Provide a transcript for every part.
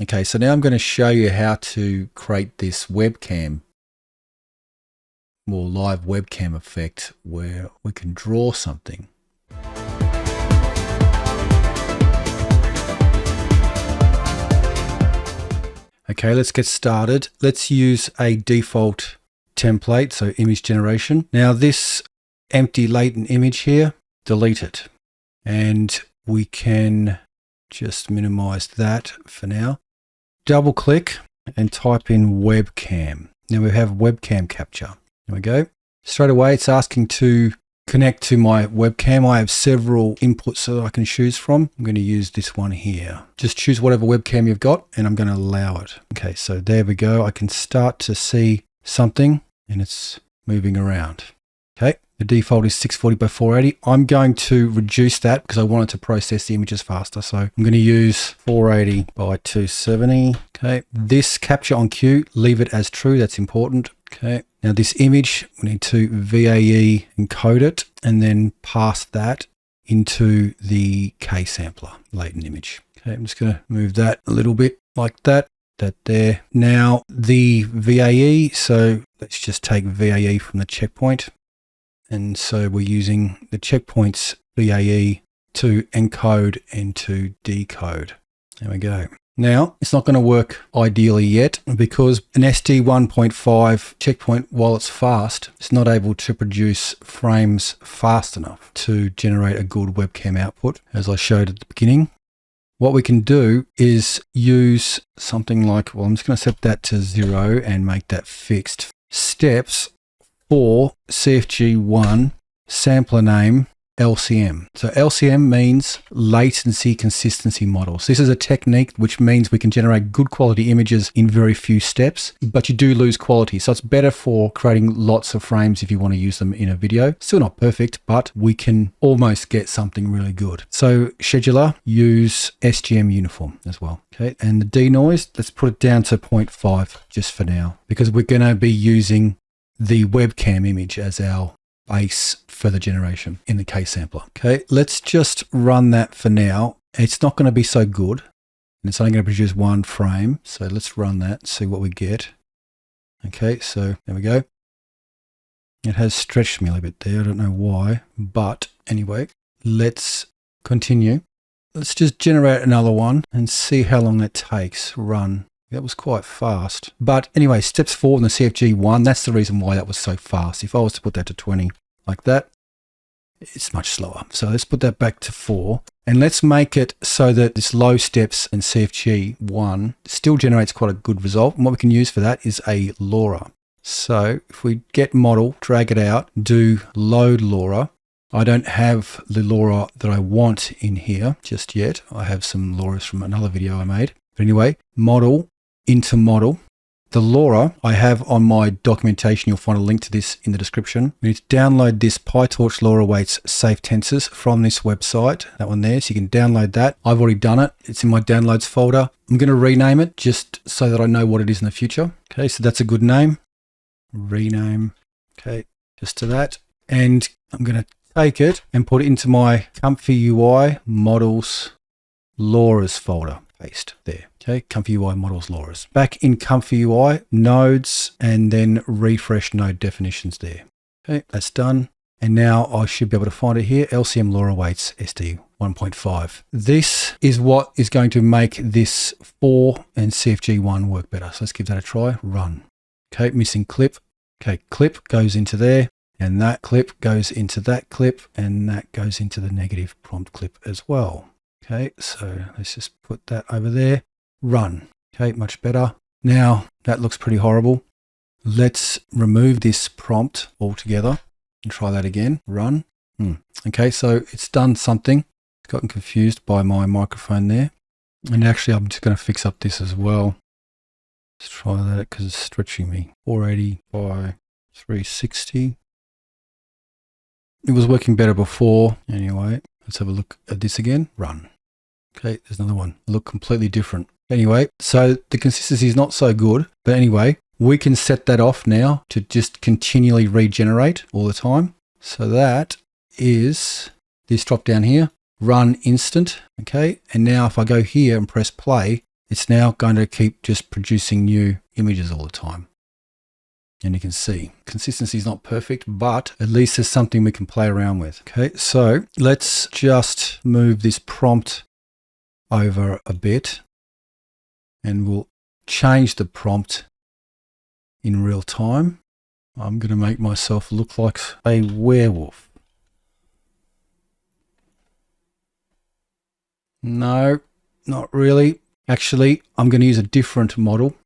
Okay, so now I'm going to show you how to create this webcam or live webcam effect where we can draw something. Okay, let's get started. Let's use a default template, so image generation. Now this empty latent image here, delete it. And we can just minimize that for now. Double click and type in webcam. Now we have webcam capture. There we go. Straight away it's asking to connect to my webcam. I have several inputs that I can choose from. I'm going to use this one here. Just choose whatever webcam you've got and I'm going to allow it. Okay, so there we go. I can start to see something and it's moving around. Okay, the default is 640 by 480. I'm going to reduce that because I want it to process the images faster. So I'm going to use 480 by 270. Okay, this capture on cue, leave it as true. That's important. Okay, now this image, we need to VAE encode it and then pass that into the K sampler latent image. Okay, I'm just going to move that a little bit like that. That there. Now the VAE, so let's just take VAE from the checkpoint. And so we're using the checkpoints VAE to encode and to decode. There we go. Now, it's not going to work ideally yet because an SD 1.5 checkpoint, while it's fast, it's not able to produce frames fast enough to generate a good webcam output, as I showed at the beginning. What we can do is use something like, well, I'm just going to set that to 0 and make that fixed. Steps for CFG1 sampler name LCM. So LCM means latency consistency models. This is a technique which means we can generate good quality images in very few steps, but you do lose quality. So it's better for creating lots of frames if you want to use them in a video. Still not perfect, but we can almost get something really good. So scheduler, use SGM uniform as well. Okay, and the denoise, let's put it down to 0.5 just for now, because we're going to be using the webcam image as our base for the generation in the K sampler. Okay, let's just run that for now. It's not going to be so good and it's only going to produce one frame. So let's run that, see what we get. Okay, so there we go. It has stretched me a little bit there. I don't know why, but anyway, let's continue. Let's just generate another one and see how long that takes. Run. That was quite fast. But anyway, steps forward in the CFG1, that's the reason why that was so fast. If I was to put that to 20 like that, it's much slower. So let's put that back to 4. And let's make it so that this low steps in CFG1 still generates quite a good result. And what we can use for that is a LoRa. So if we get model, drag it out, do load LoRa. I don't have the LoRa that I want in here just yet. I have some LoRas from another video I made. But anyway, model, into model. The LoRa I have on my documentation, you'll find a link to this in the description. We need to download this PyTorch LoRa weights safe tensors from this website, that one there, so you can download that. I've already done it. It's in my downloads folder. I'm going to rename it just so that I know what it is in the future. Okay, so that's a good name. Rename. Okay, just to that. And I'm going to take it and put it into my ComfyUI models LoRa's folder. Paste there. Okay, ComfyUI models LoRa's. Back in ComfyUI, nodes, and then refresh node definitions there. Okay, that's done. And now I should be able to find it here. LCM LORA weights SD 1.5. This is what is going to make this 4 and CFG1 work better. So let's give that a try. Run. Okay, missing clip. Okay, clip goes into there. And that clip goes into that clip. And that goes into the negative prompt clip as well. Okay, so let's just put that over there. Run. Okay, much better. Now that looks pretty horrible. Let's remove this prompt altogether and try that again. Run. Okay, so it's done something. It's gotten confused by my microphone there. And actually, I'm just going to fix up this as well. Let's try that because it's stretching me. 480 by 360. It was working better before. Anyway, let's have a look at this again. Run. Okay, there's another one. Look completely different. Anyway, so the consistency is not so good. But anyway, we can set that off now to just continually regenerate all the time. So that is this drop down here. Run instant. Okay, and now if I go here and press play, it's now going to keep just producing new images all the time. And you can see consistency is not perfect, but at least there's something we can play around with. Okay, so let's just move this prompt over a bit and we'll change the prompt in real time. I'm going to make myself look like a werewolf. No, not really. Actually, I'm going to use a different model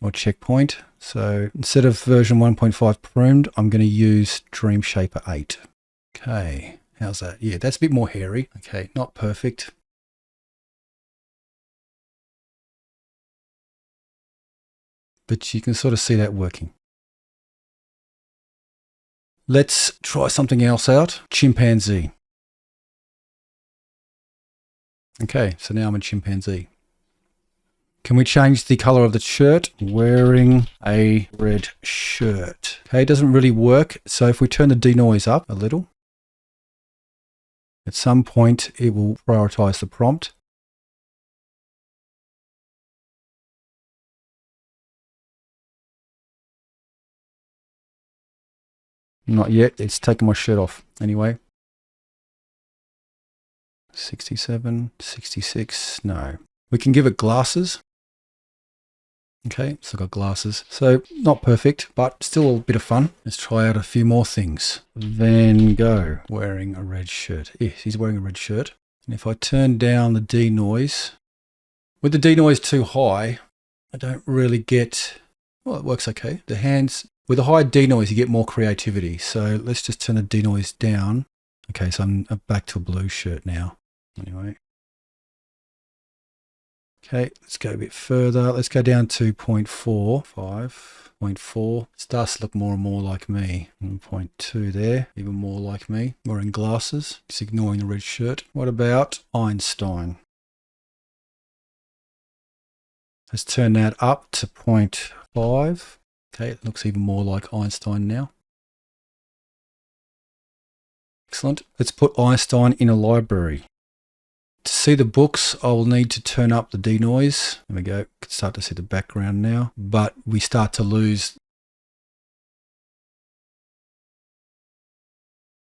or checkpoint. So instead of version 1.5 pruned, I'm going to use Dream Shaper 8. Okay, how's that? Yeah, that's a bit more hairy. Okay, not perfect. But you can sort of see that working. Let's try something else out. Chimpanzee. Okay, so now I'm a chimpanzee. Can we change the color of the shirt? Wearing a red shirt. Okay, it doesn't really work. So if we turn the denoise up a little, at some point it will prioritize the prompt. Not yet, it's taken my shirt off. Anyway. 67, 66, no. We can give it glasses. Okay, so I've got glasses. So not perfect, but still a bit of fun. Let's try out a few more things. Van Gogh wearing a red shirt. Yes, he's wearing a red shirt. And if I turn down the denoise, with the denoise too high, I don't really get, well, it works okay. The hands, with a high denoise, you get more creativity. So let's just turn the denoise down. Okay, so I'm back to a blue shirt now. Anyway. Okay, let's go a bit further. Let's go down to 0.4, 5.4. Starts to look more and more like me. 0.2 there, even more like me. Wearing glasses, just ignoring the red shirt. What about Einstein? Let's turn that up to 0.5. Okay, it looks even more like Einstein now. Excellent. Let's put Einstein in a library. To see the books, I will need to turn up the denoise. There we go. Can start to see the background now, but we start to lose.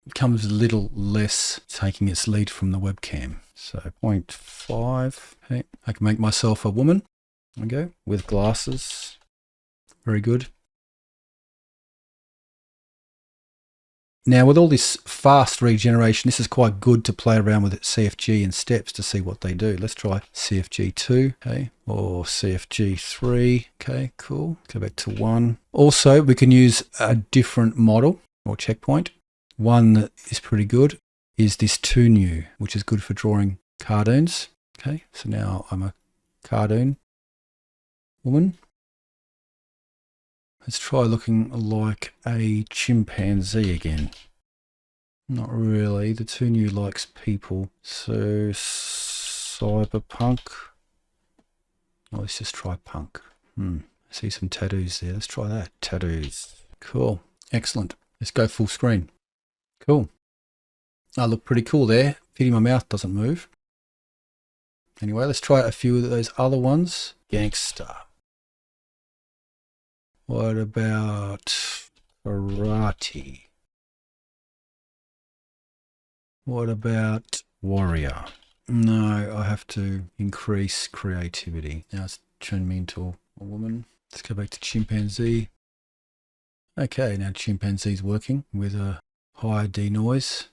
It becomes a little less taking its lead from the webcam. So 0.5. Okay. I can make myself a woman. There we go. With glasses. Very good. Now with all this fast regeneration, this is quite good to play around with CFG and steps to see what they do. Let's try CFG 2, okay, or CFG 3, okay, cool. Go back to 1. Also, we can use a different model or checkpoint. One that is pretty good is this 2 new, which is good for drawing cartoons. Okay, so now I'm a cartoon woman. Let's try looking like a chimpanzee again. Not really. The 2 new likes people. So cyberpunk. Oh, let's just try punk. I see some tattoos there. Let's try that. Tattoos. Cool. Excellent. Let's go full screen. Cool. I look pretty cool there. Feeding my mouth doesn't move. Anyway, let's try a few of those other ones. Gangster. What about karate? What about warrior? No, I have to increase creativity. Now it's turned me into a woman. Let's go back to chimpanzee. Okay, now chimpanzee's working with a higher denoise.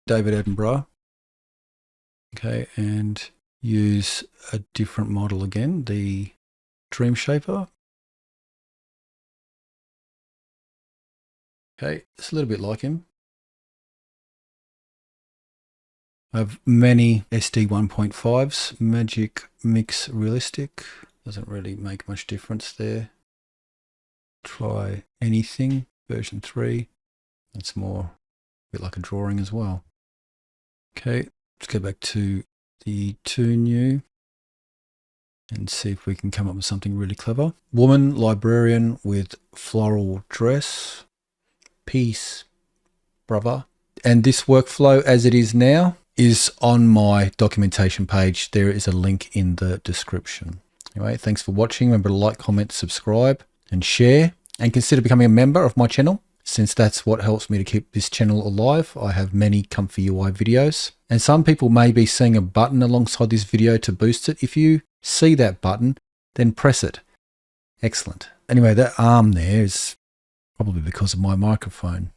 David Attenborough. Okay, and use a different model again, the Dream Shaper. Okay, it's a little bit like him. I have many SD 1.5s. Magic Mix Realistic. Doesn't really make much difference there. Try anything. Version 3. That's more a bit like a drawing as well. Okay, let's go back to the 2 new and see if we can come up with something really clever. Woman, librarian with floral dress. Peace, brother. And this workflow as it is now is on my documentation page. There is a link in the description. Anyway, thanks for watching. Remember to like, comment, subscribe, and share. And consider becoming a member of my channel, since that's what helps me to keep this channel alive. I have many ComfyUI videos. And some people may be seeing a button alongside this video to boost it. If you see that button, then press it. Excellent. Anyway, that arm there is probably because of my microphone.